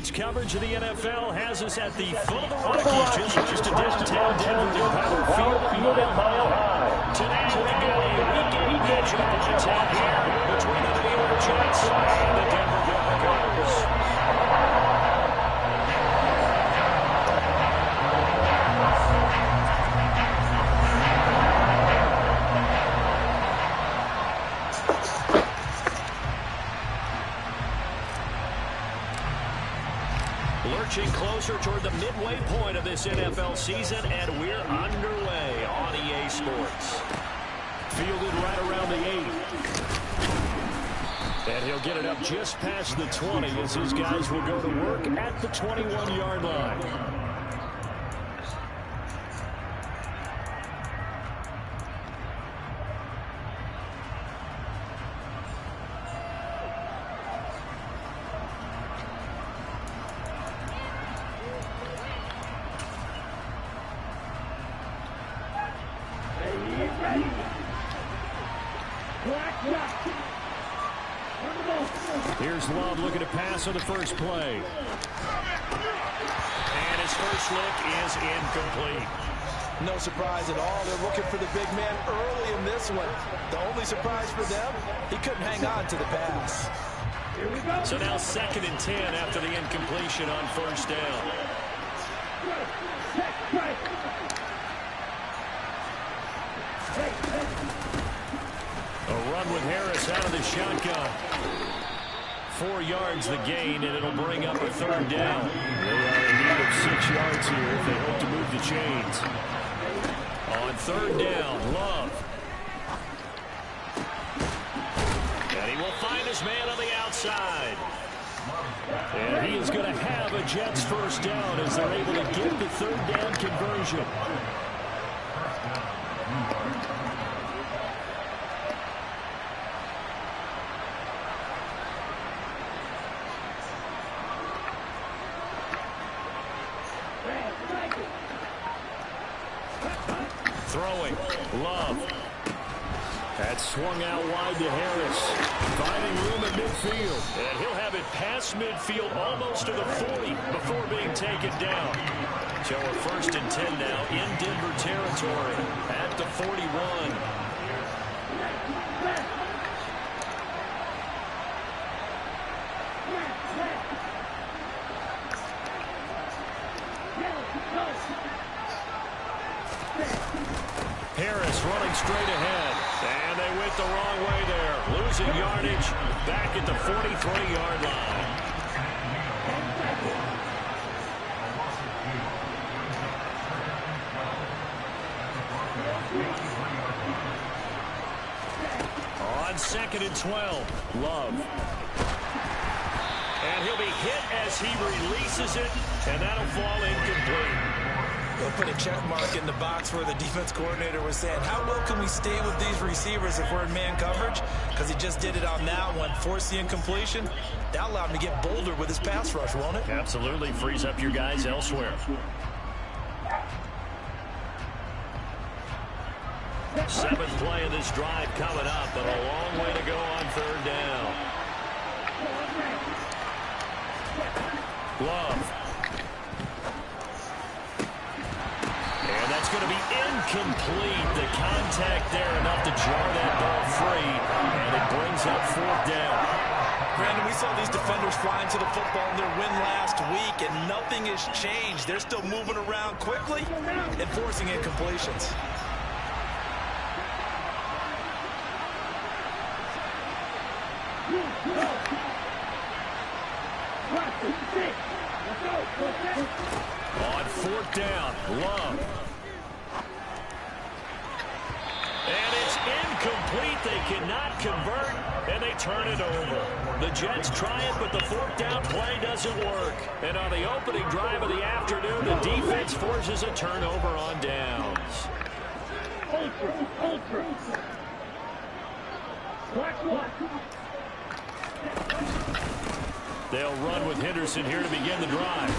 Sports coverage of the NFL has us at the foot of the Rockies, just west of downtown Denver to Power Field at Mile High. Today we got a weekend matchup on tap here between the New York Jets and the Denver Broncos. Lurching closer toward the midway point of this NFL season, and we're underway on EA Sports. Fielded right around the 8. And he'll get it up just past the 20 as his guys will go to work at the 21-yard line. Here's Love looking to pass on the first play. And his first look is incomplete. No surprise at all. They're looking for the big man early in this one. The only surprise for them, he couldn't hang on to the pass. So now 2nd and 10 after the incompletion on first down. A run with Harris out of the shotgun. 4 yards the gain, and it'll bring up a 3rd down. They are in need of 6 yards here if they hope to move the chains. On 3rd down, Love. And he will find his man on the outside. And he is going to have a Jets first down as they're able to get the 3rd down conversion. Throwing, Love. That's swung out wide to Harris. Finding room at midfield. And he'll have it past midfield almost to the 40 before being taken down. So we're 1st and 10 now in Denver territory at the 41. Harris running straight ahead, and they went the wrong way there. Losing yardage back at the 43-yard line. On 2nd and 12, Love. And he'll be hit as he releases it, and that'll fall incomplete. They'll put a check mark in the box where the defense coordinator was saying, how well can we stay with these receivers if we're in man coverage? Because he just did it on that one, forced the incompletion. That allowed him to get bolder with his pass rush, won't it? Absolutely. Frees up your guys elsewhere. 7th play of this drive coming up, but a long way to go on 3rd down. Love. And that's going to be incomplete. The contact there enough to jar that ball free, and it brings up 4th down. Brandon, we saw these defenders flying to the football in their win last week, and nothing has changed. They're still moving around quickly and forcing incompletions. On 4th down, Love. And it's incomplete. They cannot convert, and they turn it over. The Jets try it, but the 4th down play doesn't work. And on the opening drive of the afternoon, the defense forces a turnover on downs. They'll run with Henderson here to begin the drive.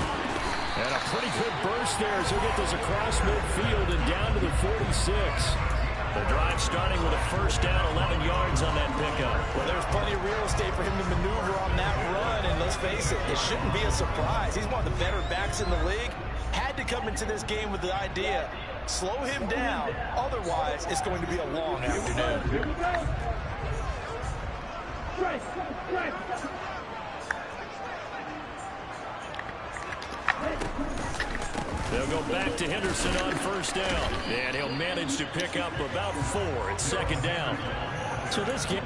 And a pretty good burst there as he'll get this across midfield and down to the 46. The drive starting with a first down, 11 yards on that pickup. Well, there's plenty of real estate for him to maneuver on that run, and let's face it, it shouldn't be a surprise. He's one of the better backs in the league. Had to come into this game with the idea, slow him down, otherwise it's going to be a long afternoon. They'll go back to Henderson on first down, and he'll manage to pick up about 4 at second down. So this game...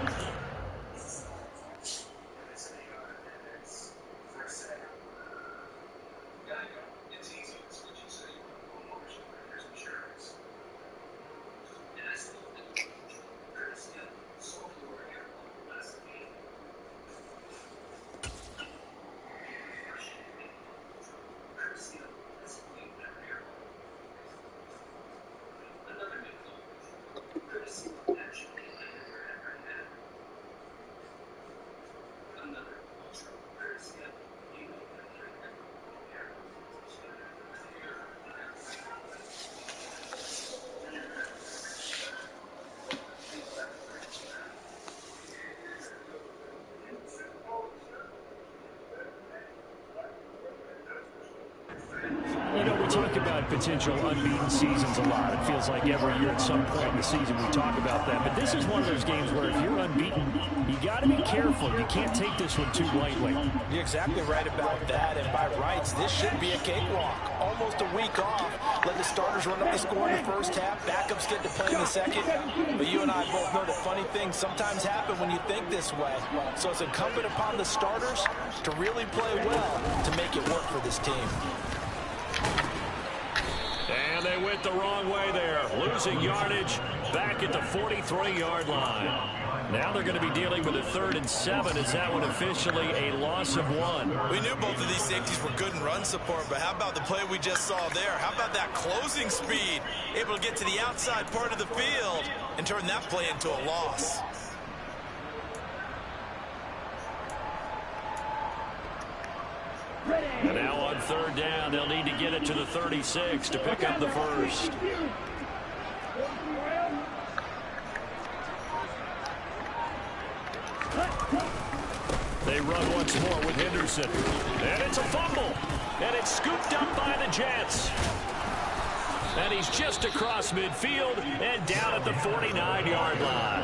Talk about potential unbeaten seasons a lot. It feels like every year at some point in the season we talk about that. But this is one of those games where if you're unbeaten, you got to be careful. You can't take this one too lightly. You're exactly right about that. And by rights, this should be a cakewalk. Almost a week off. Let the starters run up the score in the first half. Backups get to play in the second. But you and I both know the funny things sometimes happen when you think this way. So it's incumbent upon the starters to really play well to make it work for this team. And they went the wrong way there. Losing yardage back at the 43-yard line. Now they're going to be dealing with a 3rd and 7. Is that one officially a loss of 1? We knew both of these safeties were good in run support, but how about the play we just saw there? How about that closing speed? Able to get to the outside part of the field and turn that play into a loss. And now on 3rd down, they'll need to get it to the 36 to pick up the first. They run once more with Henderson. And it's a fumble. And it's scooped up by the Jets. And he's just across midfield and down at the 49-yard line.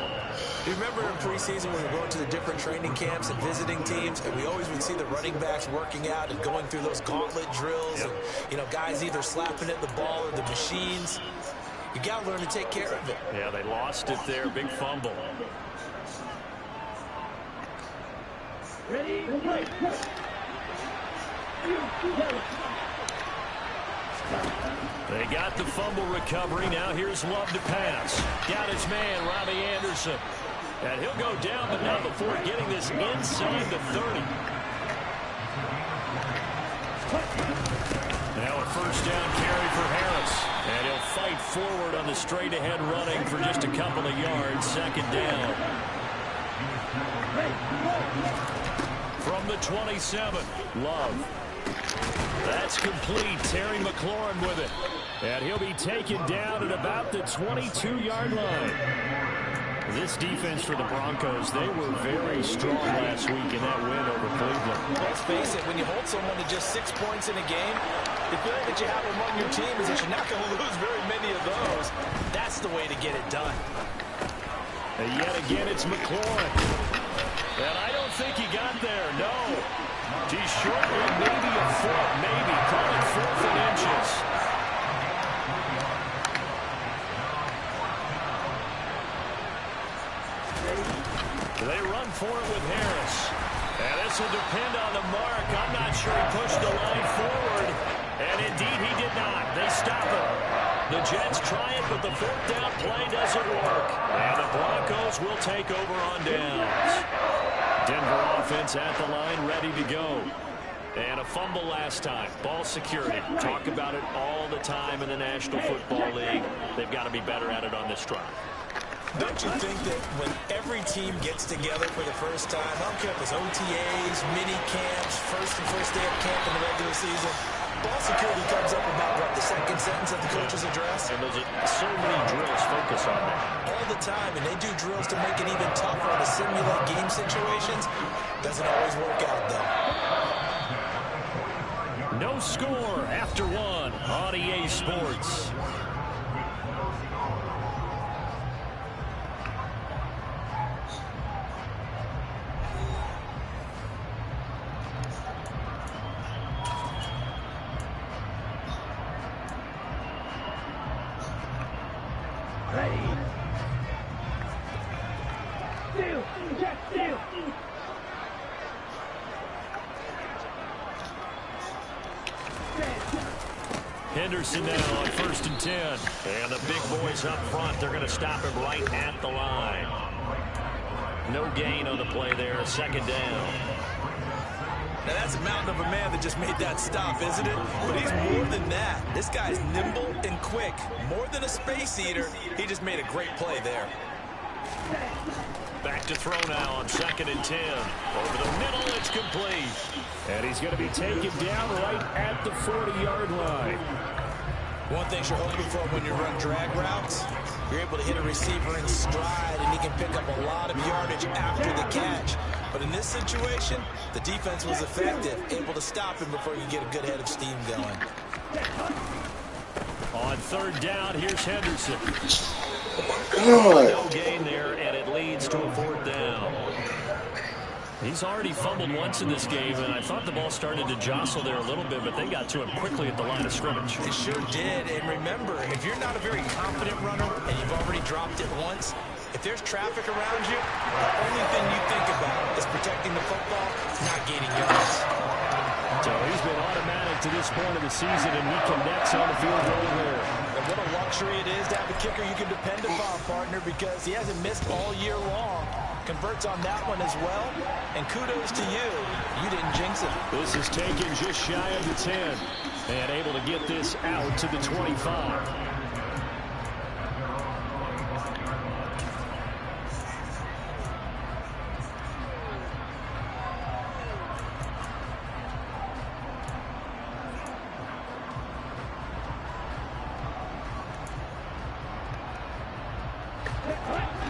You remember in preseason when we were going to the different training camps and visiting teams, and we always would see the running backs working out and going through those gauntlet drills. Yep. And, you know, guys either slapping at the ball or the machines. You got to learn to take care of it. Yeah, they lost it there. Big fumble. Ready, play. They got the fumble recovery. Now here's Love to pass. Got his man, Robbie Anderson. And he'll go down, but not before getting this inside the 30. Now a first down carry for Harris. And he'll fight forward on the straight-ahead running for just a couple of yards. 2nd down. From the 27, Love. That's complete. Terry McLaurin with it. And he'll be taken down at about the 22-yard line. This defense for the Broncos, they were very strong last week in that win over Cleveland. Let's face it, when you hold someone to just 6 points in a game, the feeling that you have among your team is that you're not going to lose very many of those. That's the way to get it done. And yet again, it's McLaurin. And I don't think he got there, no. He's short one, maybe a foot, maybe. Call it 4th and inches. They run for it with Harris. And this will depend on the mark. I'm not sure he pushed the line forward. And indeed he did not. They stop him. The Jets try it, but the 4th down play doesn't work. And the Broncos will take over on downs. Denver offense at the line, ready to go. And a fumble last time. Ball security. Talk about it all the time in the National Football League. They've got to be better at it on this drive. Don't you think that when every team gets together for the first time, I don't care if it's OTAs, mini camps, first day of camp in the regular season, ball security comes up about, what, the second sentence of the coach's address? And there's so many drills focus on that. All the time, and they do drills to make it even tougher to simulate game situations. Doesn't always work out, though. No score after one on EA Sports. Henderson now on 1st and 10. And the big boys up front, they're going to stop him right at the line. No gain on the play there, second down. Now that's a mountain of a man that just made that stop, isn't it? But he's more than that. This guy's nimble and quick. More than a space eater. He just made a great play there. Back to throw now on 2nd and 10. Over the middle, it's complete. And he's going to be taken down right at the 40-yard line. One thing you're hoping for when you run drag routes, you're able to hit a receiver in stride, and he can pick up a lot of yardage after the catch. But in this situation, the defense was effective, able to stop him before you get a good head of steam going. On 3rd down, here's Henderson. God. No gain there, and it leads to a 4th down. He's already fumbled once in this game, and I thought the ball started to jostle there a little bit, but they got to him quickly at the line of scrimmage. It sure did, and remember, if you're not a very confident runner and you've already dropped it once, if there's traffic around you, the only thing you think about is protecting the football, not gaining yards. So he's been automatic to this point of the season, and he connects on the field goal there. And what a luxury it is to have a kicker you can depend upon, partner, because he hasn't missed all year long. Converts on that one as well, and kudos to you. You didn't jinx it. This is taken just shy of the 10, and able to get this out to the 25.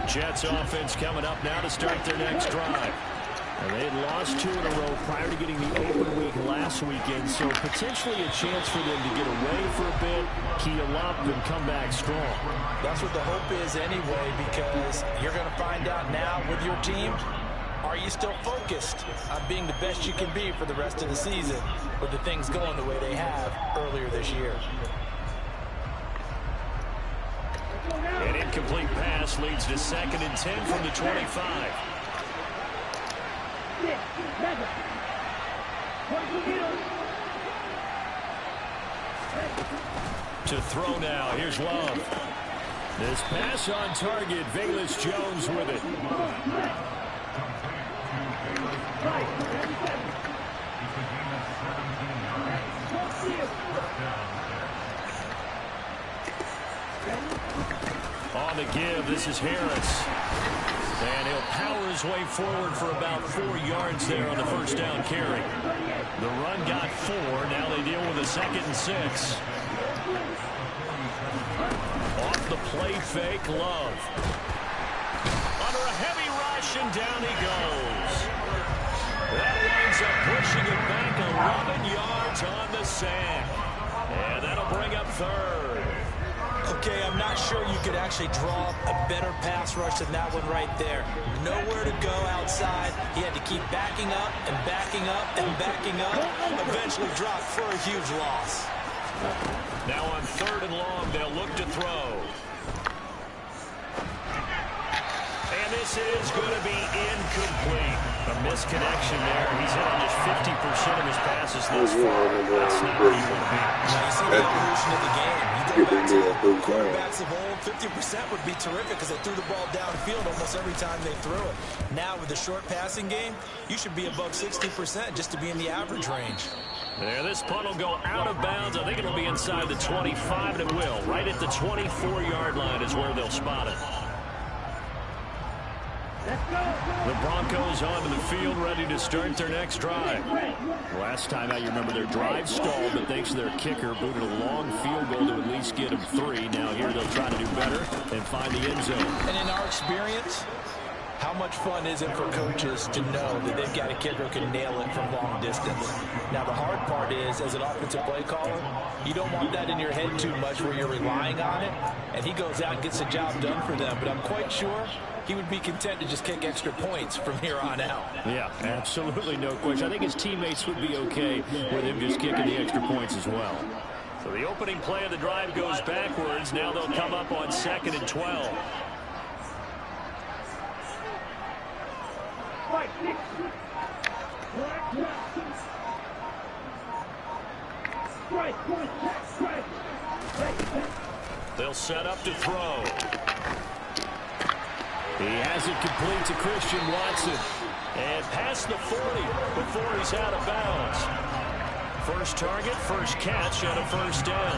Jets offense coming up now to start their next drive. And they had lost 2 in a row prior to getting the open week last weekend, so potentially a chance for them to get away for a bit, keel up, and come back strong. That's what the hope is anyway, because you're going to find out now with your team, are you still focused on being the best you can be for the rest of the season with the things going the way they have earlier this year? An incomplete pass leads to 2nd and 10 from the 25. To throw now, here's Love. This pass on target, Velus Jones with it. On the give, this is Harris. And he'll power his way forward for about 4 yards there on the first down carry. The run got 4. Now they deal with a 2nd and 6. Off the play fake, Love. Under a heavy rush, and down he goes. That winds up pushing it back 11 yards on the sack. And that'll bring up 3rd. Okay, I'm not sure you could actually draw up a better pass rush than that one right there. Nowhere to go outside. He had to keep backing up and backing up and backing up. Eventually dropped for a huge loss. Now on 3rd and long, they'll look to throw. And this is going to be incomplete. A misconnection there. He's hit on just 50% of his passes thus far. That's not where you want to be. You see the evolution of the game. You go back to the quarterbacks of old, 50% would be terrific because they threw the ball downfield almost every time they threw it. Now with the short passing game, you should be above 60% just to be in the average range. There, this punt will go out of bounds. I think it'll be inside the 25, and it will. Right at the 24-yard line is where they'll spot it. The Broncos onto the field, ready to start their next drive. Last time out, you remember their drive stalled, but thanks to their kicker, booted a long field goal to at least get them 3. Now here they'll try to do better and find the end zone. And in our experience, how much fun is it for coaches to know that they've got a kicker who can nail it from long distance? Now, the hard part is, as an offensive play caller, you don't want that in your head too much where you're relying on it, and he goes out and gets the job done for them. But I'm quite sure he would be content to just kick extra points from here on out. Yeah, absolutely no question. I think his teammates would be okay with him just kicking the extra points as well. So the opening play of the drive goes backwards. Now they'll come up on 2nd and 12. They'll set up to throw. He has it complete to Christian Watson. And past the 40 before he's out of bounds. First target, first catch, and a first down.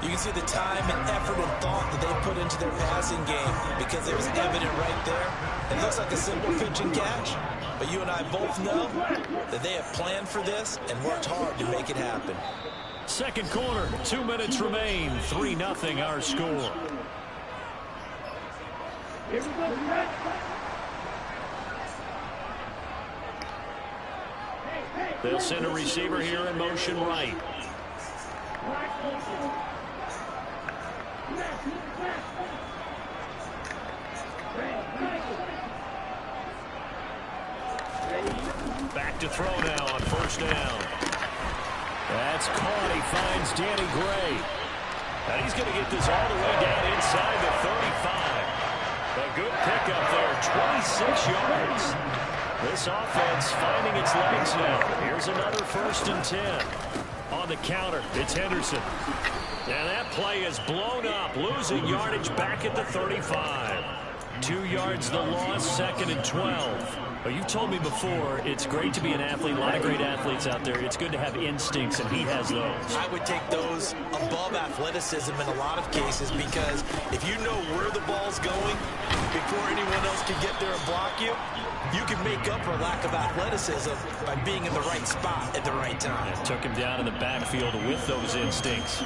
You can see the time and effort and thought that they put into their passing game because it was evident right there. It looks like a simple pitch and catch, but you and I both know that they have planned for this and worked hard to make it happen. Second quarter, 2 minutes remain. 3-0 our score. They'll send a receiver here in motion right. Back to throw now on first down. That's caught. He finds Danny Gray. And he's going to get this all the way down inside the 35. A good pickup there, 26 yards. This offense finding its legs now. Here's another 1st and 10. On the counter, it's Henderson. And that play is blown up, losing yardage back at the 35. 2 yards the loss, 2nd and 12. Well, you've told me before, it's great to be an athlete. A lot of great athletes out there. It's good to have instincts, and he has those. I would take those above athleticism in a lot of cases because if you know where the ball's going before anyone else can get there and block you, you can make up for lack of athleticism by being in the right spot at the right time. It took him down in the backfield with those instincts.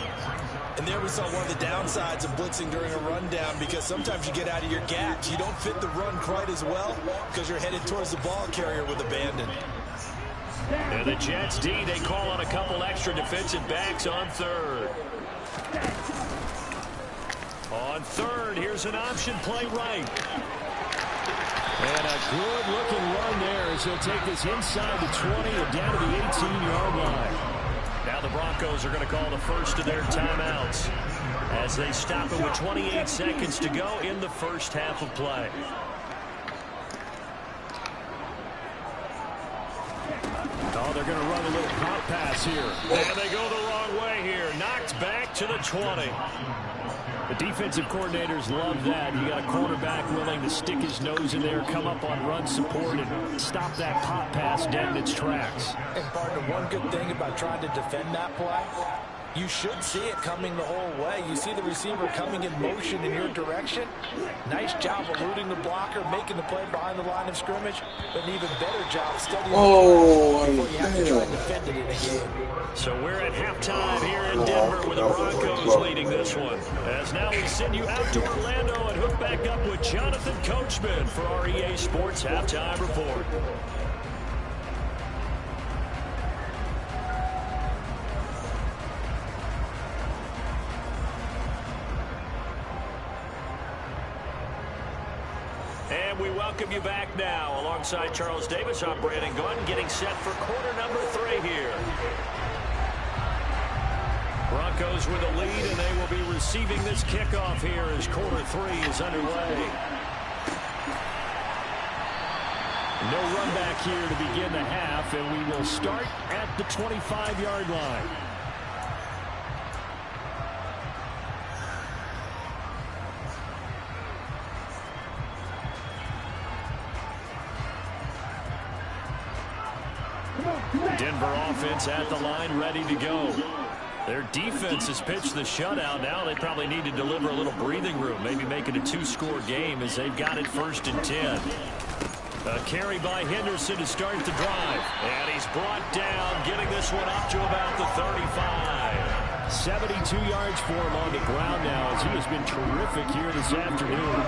And there we saw one of the downsides of blitzing during a rundown because sometimes you get out of your gaps. You don't fit the run quite as well because you're headed towards the ball carrier with abandon. And the Jets D, they call on a couple extra defensive backs on 3rd. On 3rd, here's an option play right. And a good-looking run there as he'll take this inside the 20 and down to the 18-yard line. Now the Broncos are going to call the first of their timeouts as they stop it with 28 seconds to go in the first half of play. Oh, they're going to run a little pop pass here. And they go the wrong way here. Knocked back to the 20. The defensive coordinators love that. You got a quarterback willing to stick his nose in there, come up on run support, and stop that pop pass dead in its tracks. And partner, one good thing about trying to defend that play, you should see it coming the whole way. You see the receiver coming in motion in your direction. Nice job eluding the blocker, making the play behind the line of scrimmage, but an even better job studying before you have to try and defend it in a game. So we're at halftime here in Denver with the Broncos leading this one. As now we send you out to Orlando and hook back up with Jonathan Coachman for our EA Sports Halftime Report. And we welcome you back now. Alongside Charles Davis, I'm Brandon Gunn, getting set for quarter number 3 here. Broncos with a lead, and they will be receiving this kickoff here as quarter 3 is underway. No run back here to begin the half, and we will start at the 25-yard line. Denver offense at the line, ready to go. Their defense has pitched the shutout. Now they probably need to deliver a little breathing room, maybe make it a 2-score game as they've got it 1st and 10. A carry by Henderson to start the drive. And he's brought down, getting this one up to about the 35. 72 yards for him on the ground now, as he has been terrific here this afternoon.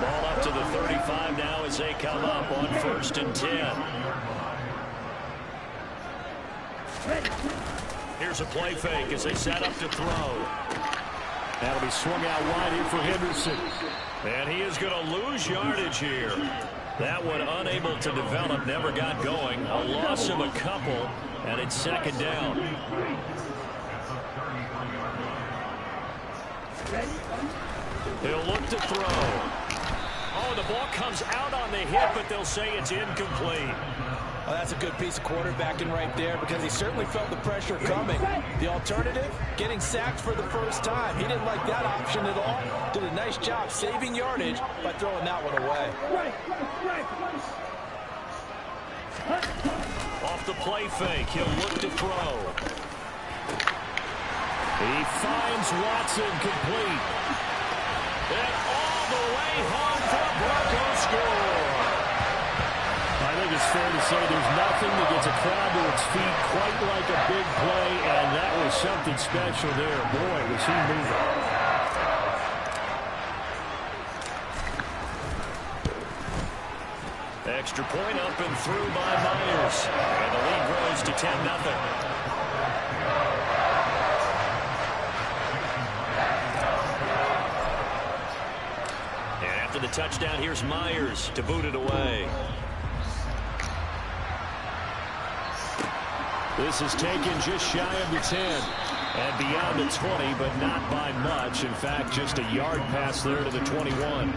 Ball up to the 35 now as they come up on 1st and 10. Here's a play fake as they set up to throw. That'll be swung out wide here for Henderson. And he is going to lose yardage here. That one unable to develop, never got going. A loss of a couple, and it's 2nd down. He'll look to throw. Oh, the ball comes out on the hit, but they'll say it's incomplete. Well, that's a good piece of quarterbacking right there, because he certainly felt the pressure coming. The alternative, getting sacked for the first time. He didn't like that option at all. Did a nice job saving yardage by throwing that one away. Off the play fake, he'll look to throw. He finds Watson complete. And all the way home for a Broncos score. I think it's fair to say there's nothing that gets a crowd to its feet quite like a big play, and that was something special there. Boy, was he moving. Extra point up and through by Myers. And the lead grows to 10-0. The touchdown, here's Myers to boot it away. This is taken just shy of the 10 and beyond the 20, but not by much. In fact, just a yard pass there to the 21.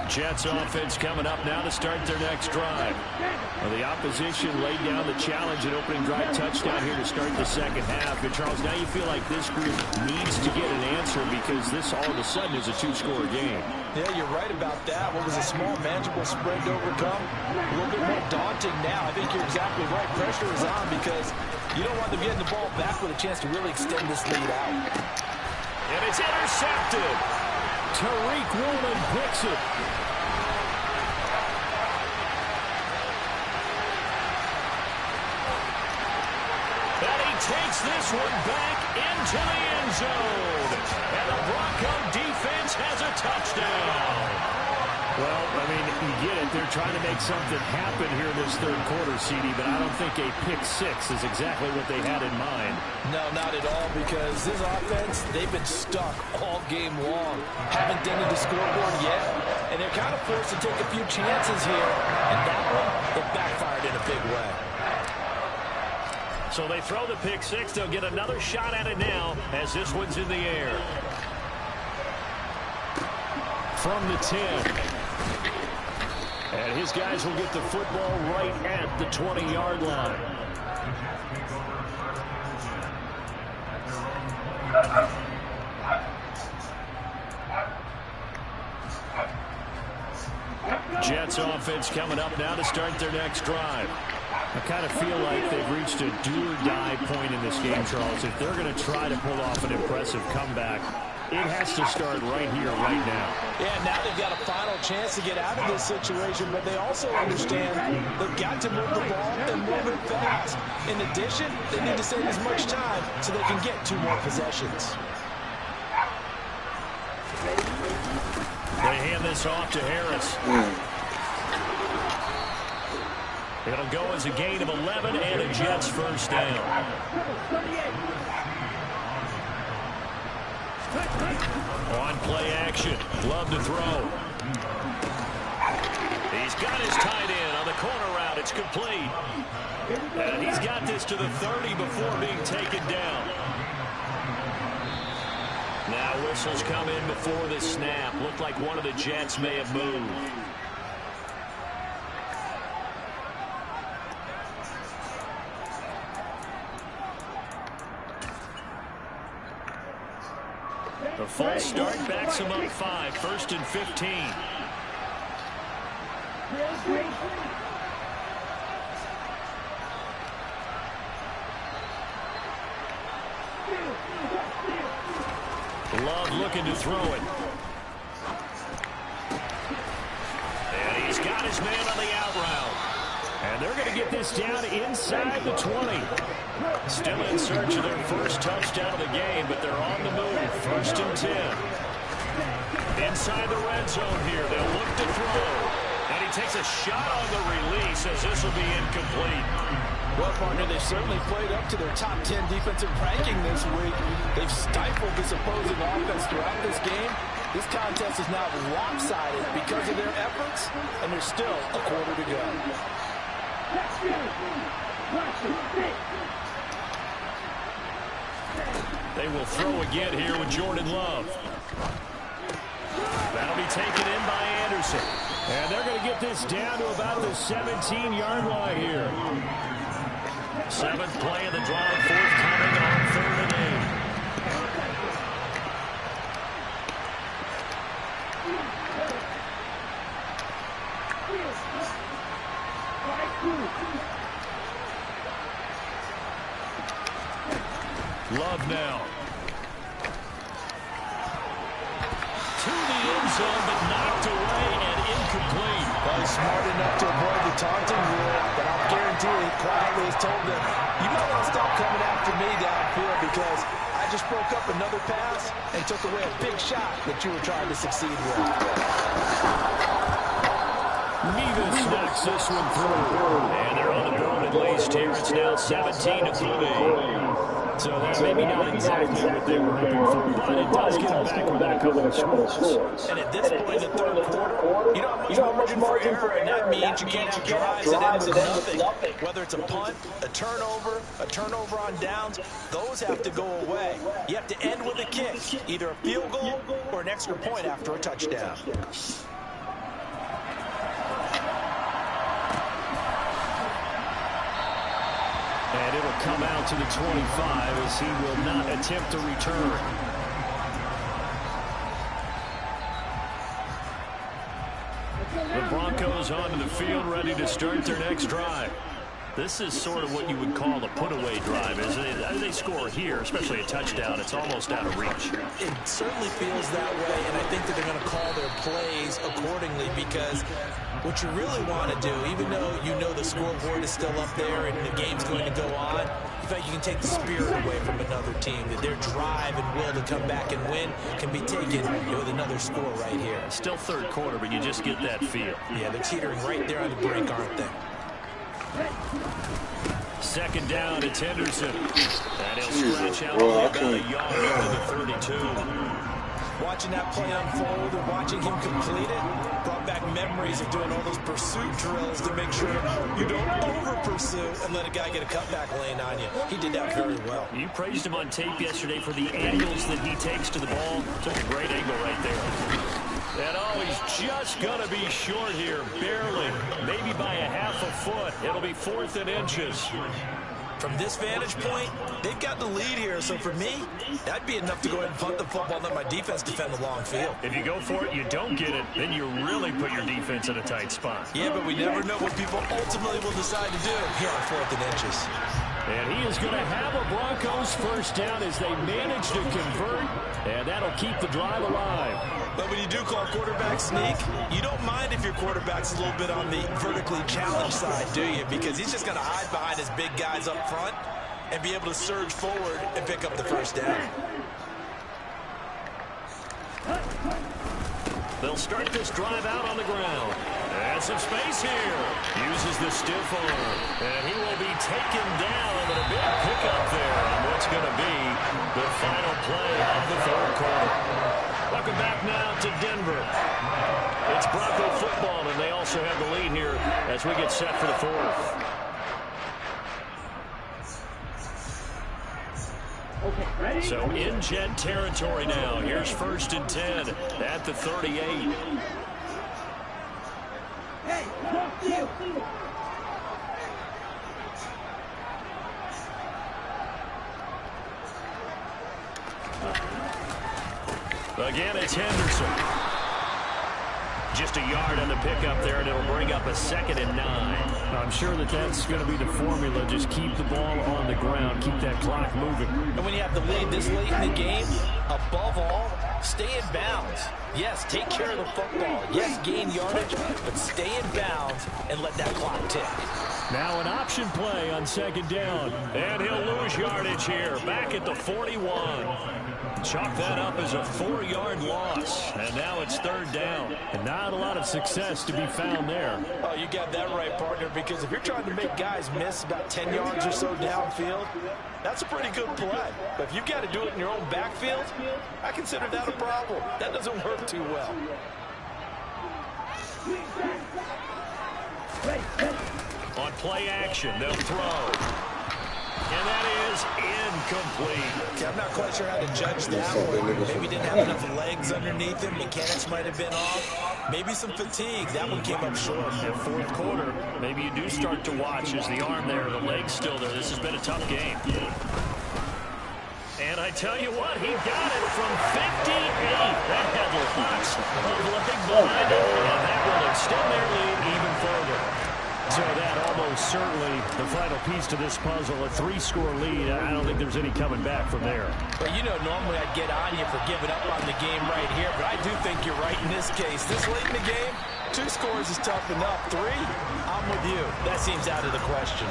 Jets offense coming up now to start their next drive. Well, the opposition laid down the challenge at opening drive touchdown here to start the 2nd half. And Charles, now you feel like this group needs to get an answer, because this all of a sudden is a 2-score game. Yeah, you're right about that. What was a small, manageable spread to overcome, a little bit more daunting now. I think you're exactly right. Pressure is on, because you don't want them getting the ball back with a chance to really extend this lead out. And it's intercepted. Tariq Woolen picks it. Takes this one back into the end zone. And the Bronco defense has a touchdown. Well, I mean, you get it. They're trying to make something happen here this 3rd quarter, CD, but I don't think a pick 6 is exactly what they had in mind. No, not at all, because this offense, they've been stuck all game long. Haven't dented the scoreboard yet, and they're kind of forced to take a few chances here. And that one, it backfired in a big way. So they throw the pick 6. They'll get another shot at it now as this one's in the air. From the 10. And his guys will get the football right at the 20-yard line. Jets offense coming up now to start their next drive. I kind of feel like they've reached a do-or-die point in this game, Charles. If they're going to try to pull off an impressive comeback, it has to start right here, right now. Yeah, now they've got a final chance to get out of this situation, but they also understand they've got to move the ball and move it fast. In addition, they need to save as much time so they can get 2 more possessions. They hand this off to Harris. It'll go as a gain of 11 and a Jets first down. On play action. Love to throw. He's got his tight end on the corner route. It's complete. And he's got this to the 30 before being taken down. Now whistles come in before the snap. Looked like one of the Jets may have moved. The false start backs him up 5. 1st and 15. Love looking to throw it. And he's got his man on the out route. And they're going to get this down inside the 20. Still in search of their first touchdown of the game, but they're on the move. 1st and 10. Inside the red zone here. They'll look to throw. And he takes a shot on the release as this will be incomplete. Well, partner, they've certainly played up to their top 10 defensive ranking this week. They've stifled this opposing offense throughout this game. This contest is now lopsided because of their efforts, and there's still a quarter to go. They will throw again here with Jordan Love. That'll be taken in by Anderson. And they're going to get this down to about the 17-yard line here. 7th play of the drive, forthcoming on 3rd and 8. Love now. To the end zone, but knocked away and incomplete. Well, he's smart enough to avoid the taunting rule, but I'll guarantee he quietly has told them, you might want to stop coming after me downfield because I just broke up another pass and took away a big shot that you were trying to succeed with. Nevis knocks this one through. And they're on the board at least here. It's now 17-3. So that's maybe not exactly what they were hoping for, but it does get them back within a couple of scores. And at this point in the 3rd quarter, you don't have much margin for error, and that means you can't have drives that end with nothing. Whether it's a punt, a turnover on downs, those have to go away. You have to end with a kick, either a field goal or an extra point after a touchdown. And it'll come out to the 25 as he will not attempt to return. The Broncos onto the field, ready to start their next drive. This is sort of what you would call a put-away drive, isn't it? As they score here, especially a touchdown, it's almost out of reach. It certainly feels that way, and I think that they're going to call their plays accordingly because what you really want to do, even though you know the scoreboard is still up there and the game's going to go on, in fact, you can take the spirit away from another team, that their drive and will to come back and win can be taken with another score right here. Still 3rd quarter, but you just get that feel. Yeah, they're teetering right there on the brink, aren't they? 2nd down, it's Henderson. And he'll scratch out only about a yard into the 32. Watching that play unfold and watching him complete it brought back memories of doing all those pursuit drills to make sure you don't over-pursue and let a guy get a cutback lane on you. He did that very well. You praised him on tape yesterday for the angles that he takes to the ball. Took a great angle right there. And oh, he's just going to be short here, barely, maybe by a half a foot. It'll be 4th and inches. From this vantage point, they've got the lead here. So for me, that'd be enough to go ahead and punt the football and let my defense defend the long field. If you go for it, you don't get it, then you really put your defense in a tight spot. Yeah, but we never know what people ultimately will decide to do here on 4th and inches. And he is going to have a Broncos first down as they manage to convert, and that'll keep the drive alive. But when you do call quarterback sneak, you don't mind if your quarterback's a little bit on the vertically challenged side, do you? Because he's just going to hide behind his big guys up front and be able to surge forward and pick up the first down. They'll start this drive out on the ground. And some space here. Uses the stiff arm. And he will be taken down. But a big pickup there on what's going to be the final play of the 3rd quarter. Welcome back now to Denver. It's Bronco football, and they also have the lead here as we get set for the 4th. Okay, ready? So in Jet territory now. Here's 1st and 10 at the 38. Hey, talk to you. Again, it's Henderson. just a yard on the pickup there, and it'll bring up a 2nd and 9. I'm sure that's going to be the formula. Just keep the ball on the ground. Keep that clock moving. And when you have the lead this late in the game, above all, stay in bounds. Yes, take care of the football. Yes, gain yardage, but stay in bounds and let that clock tick. Now an option play on 2nd down. And he'll lose yardage here. Back at the 41. Chalk that up as a 4-yard loss. And now it's 3rd down. And not a lot of success to be found there. Oh, you got that right, partner, because if you're trying to make guys miss about 10 yards or so downfield, that's a pretty good play. But if you've got to do it in your own backfield, I consider that a problem. That doesn't work too well. On play action, they'll throw. And that is incomplete. Okay, I'm not quite sure how to judge that one. Maybe didn't have enough legs underneath him. Mechanics might have been off. Maybe some fatigue. That one came up short. That 4th quarter, maybe you do start to watch as the arm there, the leg's still there. This has been a tough game. And I tell you what, he got it from 58. That had lots of leg behind it. And that will extend their lead even further. So that almost certainly the final piece to this puzzle, a 3-score lead. I don't think there's any coming back from there. Well, you know, normally I'd get on you for giving up on the game right here, but I do think you're right in this case. This late in the game, 2 scores is tough enough. 3, I'm with you. That seems out of the question.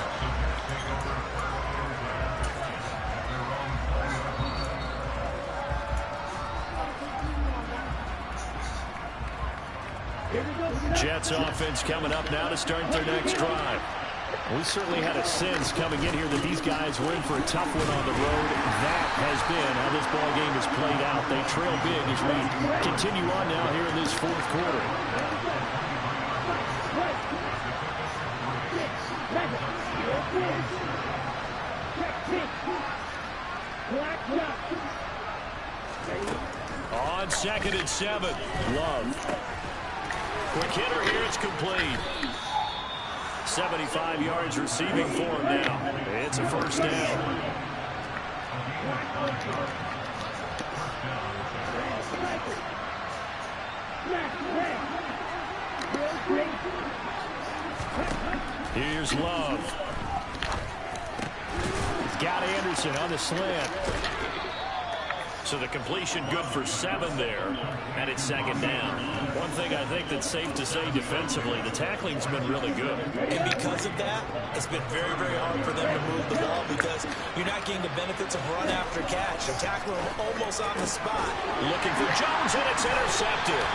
Jets offense coming up now to start their next drive. We certainly had a sense coming in here that these guys were in for a tough one on the road. That has been how this ball game has played out. They trail big as we continue on now here in this 4th quarter. On 2nd and 7, Love. Quick hitter here, it's complete. 75 yards receiving for him now. It's a 1st down. Here's Love. He's got Anderson on the slant. So the completion good for 7 there, and it's 2nd down. One thing I think that's safe to say defensively, the tackling's been really good. And because of that, it's been very, very hard for them to move the ball because you're not getting the benefits of run after catch. They're tackling them almost on the spot. Looking for Jones, and it's intercepted.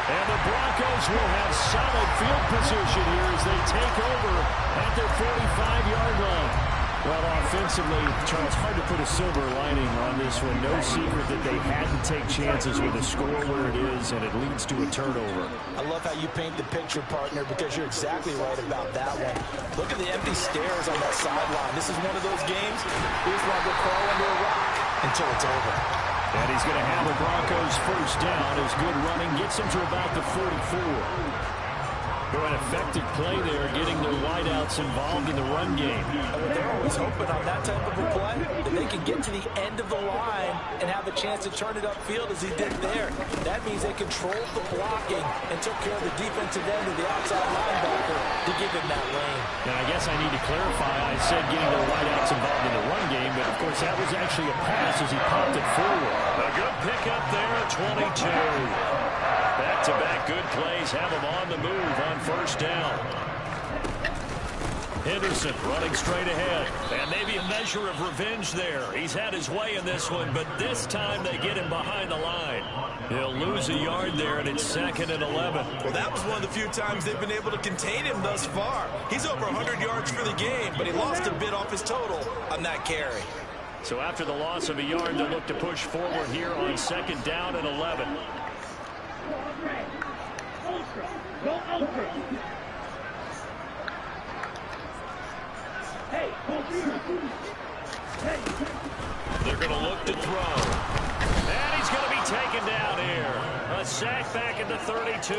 And the Broncos will have solid field position here as they take over at their 45-yard line. Well, offensively, Charles, hard to put a silver lining on this one. No secret that they had to take chances with a score where it is, and it leads to a turnover. I love how you paint the picture, partner, because you're exactly right about that one. Look at the empty stairs on that sideline. This is one of those games. Here's one to crawl under a rock until it's over. And he's going to have the Broncos 1st down as good running gets him to about the 44. An effective play there, getting their wideouts involved in the run game. They're always hoping on that type of a play that they can get to the end of the line and have a chance to turn it upfield as he did there. That means they controlled the blocking and took care of the defensive end of the outside linebacker to give him that lane. Now, I guess I need to clarify. I said getting their wideouts involved in the run game, but of course that was actually a pass as he popped it forward. A good pickup there at 22. Back-to-back good plays have him on the move on 1st down. Henderson running straight ahead. And maybe a measure of revenge there. He's had his way in this one, but this time they get him behind the line. He'll lose a yard there, and it's 2nd and 11. Well, that was one of the few times they've been able to contain him thus far. He's over 100 yards for the game, but he lost a bit off his total on that carry. So after the loss of a yard, they'll look to push forward here on 2nd down and 11. Go ultra. Hey, they're going to look to throw. And he's going to be taken down here. A sack back at the 32.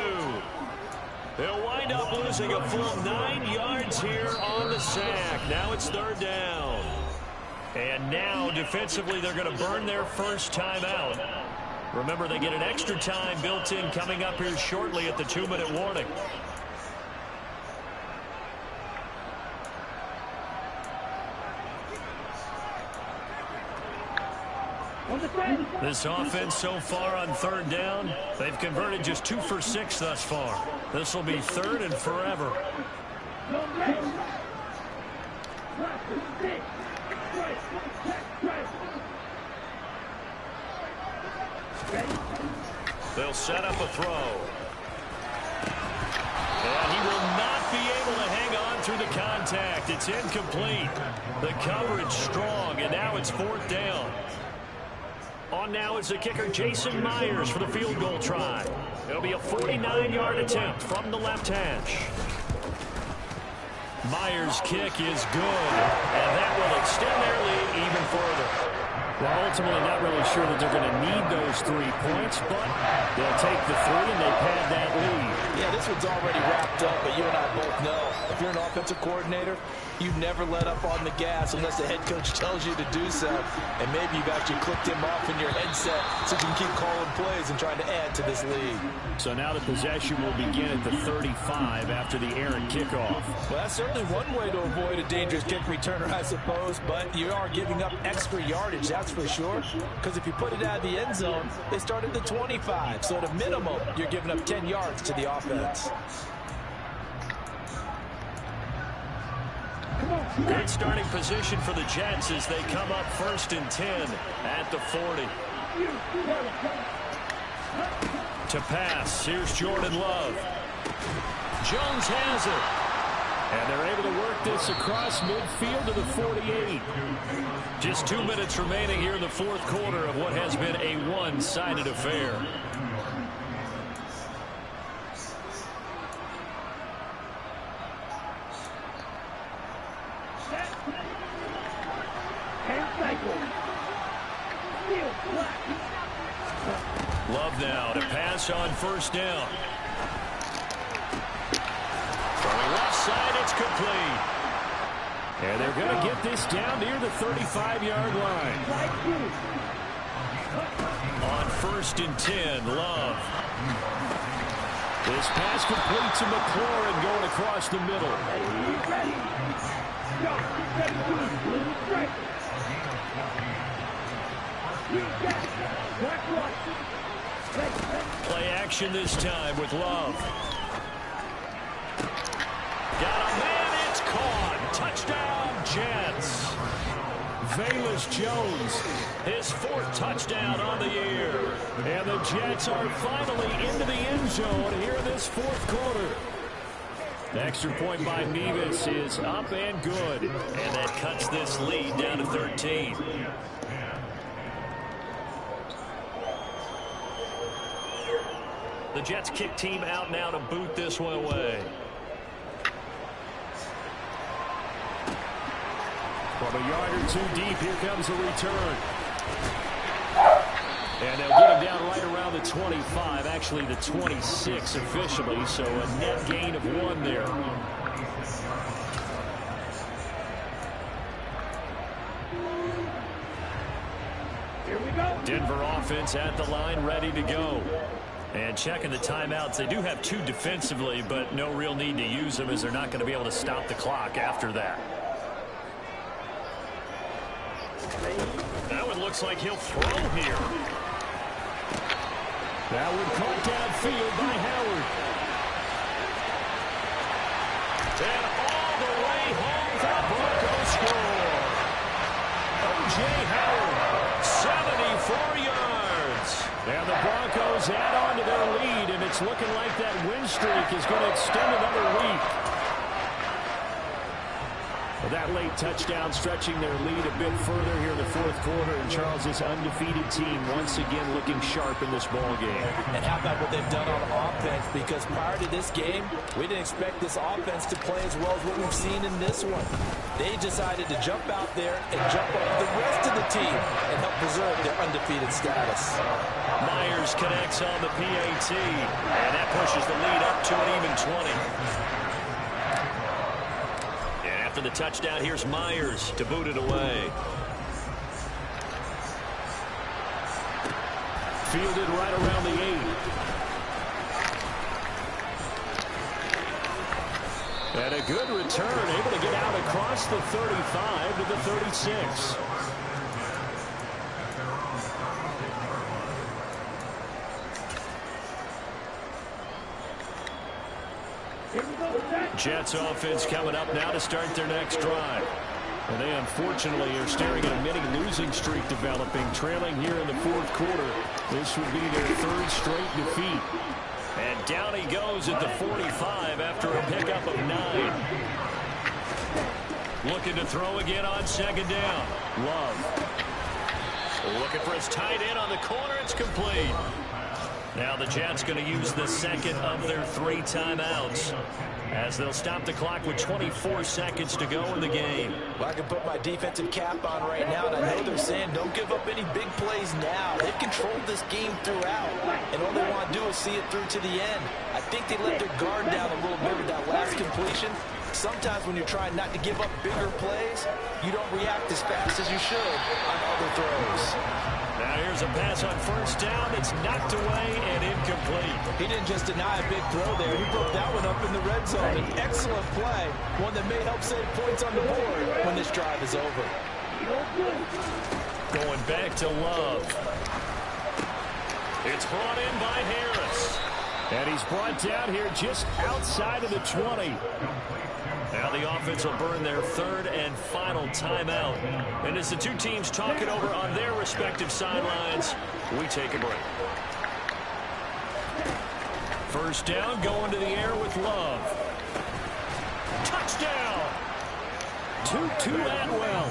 They'll wind up losing a full 9 yards here on the sack. Now it's 3rd down. And now defensively they're going to burn their first timeout. Remember, they get an extra time built in coming up here shortly at the 2-minute warning. This offense so far on 3rd down, they've converted just 2 for 6 thus far. This will be 3rd and forever. They'll set up a throw. And he will not be able to hang on through the contact. It's incomplete. The coverage strong, and now it's 4th down. On now is the kicker, Jason Myers, for the field goal try. It'll be a 49-yard attempt from the left hash. Myers' kick is good, and that will extend their lead even further. Well, ultimately not really sure that they're going to need those 3 points, but they'll take the 3 and they pad that lead. Yeah, this one's already wrapped up, but you and I both know if you're an offensive coordinator, you never let up on the gas unless the head coach tells you to do so. And maybe you've actually clicked him off in your headset so you can keep calling plays and trying to add to this lead. So now the possession will begin at the 35 after the errant kickoff. Well, that's certainly one way to avoid a dangerous kick returner, I suppose, but you are giving up extra yardage, that's for sure. Because if you put it out of the end zone, they start at the 25. So at a minimum, you're giving up 10 yards to the offense. Good starting position for the Jets as they come up 1st and 10 at the 40. To pass, here's Jordan Love. Jones has it. And they're able to work this across midfield to the 48. Just 2 minutes remaining here in the 4th quarter of what has been a one-sided affair. Love now to pass on 1st down. Throwing left side, it's complete. And they're going to get this down near the 35-yard line. On 1st and 10, Love. This pass complete to McLaurin going across the middle. Play action this time with Love. Got a man, it's caught. Touchdown, Jets. Velus Jones, his 4th touchdown on the year. And the Jets are finally into the end zone here in this 4th quarter. The extra point by Nevis is up and good. And that cuts this lead down to 13. The Jets kick team out now to boot this one away. From a yard or 2 deep, here comes a return. And they'll get him down right around the 25, actually the 26 officially, so a net gain of 1 there. Here we go. Denver offense at the line, ready to go. And checking the timeouts, they do have 2 defensively, but no real need to use them as they're not going to be able to stop the clock after that. That one looks like he'll throw here. That one caught downfield by Howard. And all the way home, the Broncos score. O.J. Howard, 74 yards. And the Broncos add on to their lead, and it's looking like that win streak is going to extend another week. That late touchdown stretching their lead a bit further here in the 4th quarter, and Charles' undefeated team once again looking sharp in this ball game. And how about what they've done on offense? Because prior to this game, we didn't expect this offense to play as well as what we've seen in this one. They decided to jump out there and jump up the rest of the team and help preserve their undefeated status. Myers connects on the PAT, and that pushes the lead up to an even 20. The touchdown, here's Myers to boot it away. Fielded right around the 8. And a good return, able to get out across the 35 to the 36. Jets offense coming up now to start their next drive. And they unfortunately are staring at a mini losing streak developing, trailing here in the fourth quarter. This would be their third straight defeat. And down he goes at the 45 after a pickup of 9. Looking to throw again on second down. Love. Looking for his tight end on the corner. It's complete. Now the Jets going to use the second of their 3 timeouts, as they'll stop the clock with 24 seconds to go in the game. Well, I can put my defensive cap on right now, and I know they're saying don't give up any big plays now. They've controlled this game throughout, and all they want to do is see it through to the end. I think they let their guard down a little bit with that last completion. Sometimes when you're trying not to give up bigger plays, you don't react as fast as you should on other throws. Now here's a pass on first down. It's knocked away and incomplete. He didn't just deny a big throw there. He broke that one up in the red zone. An excellent play, one that may help save points on the board when this drive is over. Going back to Love. It's brought in by Harris. And he's brought down here just outside of the 20. Now the offense will burn their third and final timeout. And as the two teams talk it over on their respective sidelines, we take a break. First down, going to the air with Love. Touchdown! Tutu Atwell.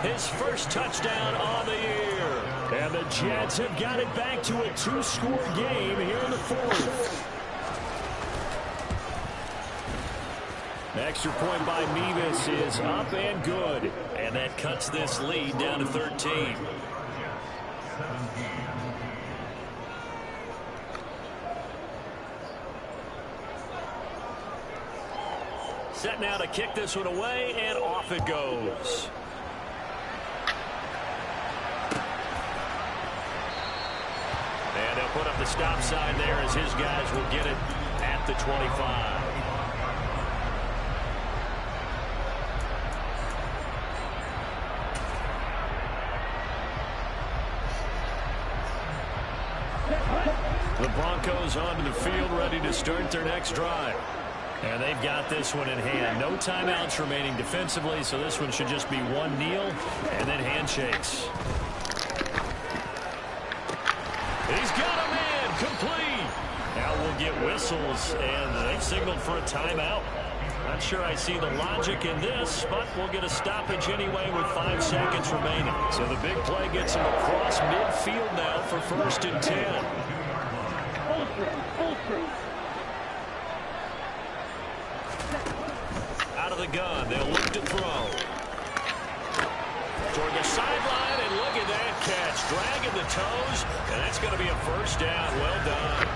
His first touchdown on the year. And the Jets have got it back to a 2-score game here in the fourth. Extra point by Mevis is up and good. And that cuts this lead down to 13. Set now to kick this one away, and off it goes. And they'll put up the stop sign there as his guys will get it at the 25. The Broncos onto the field, ready to start their next drive. And they've got this one in hand. No timeouts remaining defensively, so this one should just be one kneel and then handshakes. He's got a man, complete. Now we'll get whistles, and they've signaled for a timeout. Not sure I see the logic in this, but we'll get a stoppage anyway with 5 seconds remaining. So the big play gets him across midfield now for 1st and 10. Out of the gun, they'll look to throw. Toward the sideline, and look at that catch. Dragging the toes, and that's going to be a first down. Well done.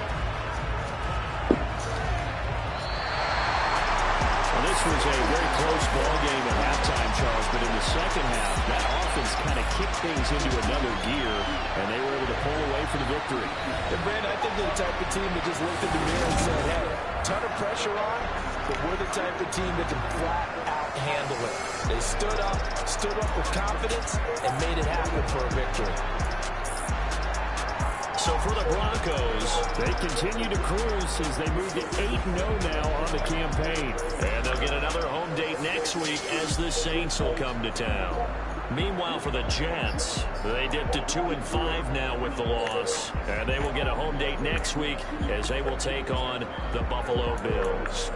Well, this was a very close ball game at halftime, Charles, but in the second half, that offense kind of kicked things into another gear, and they were able to pull away for the victory. And Brandon, I think they're the type of team that just looked in the mirror and said, hey, ton of pressure on, but we're the type of team that can flat out handle it. They stood up with confidence, and made it happen for a victory. So for the Broncos, they continue to cruise as they move to 8-0 now on the campaign. And they'll get another home date next week as the Saints will come to town. Meanwhile, for the Jets, they dip to 2-5 now with the loss. And they will get a home date next week as they will take on the Buffalo Bills.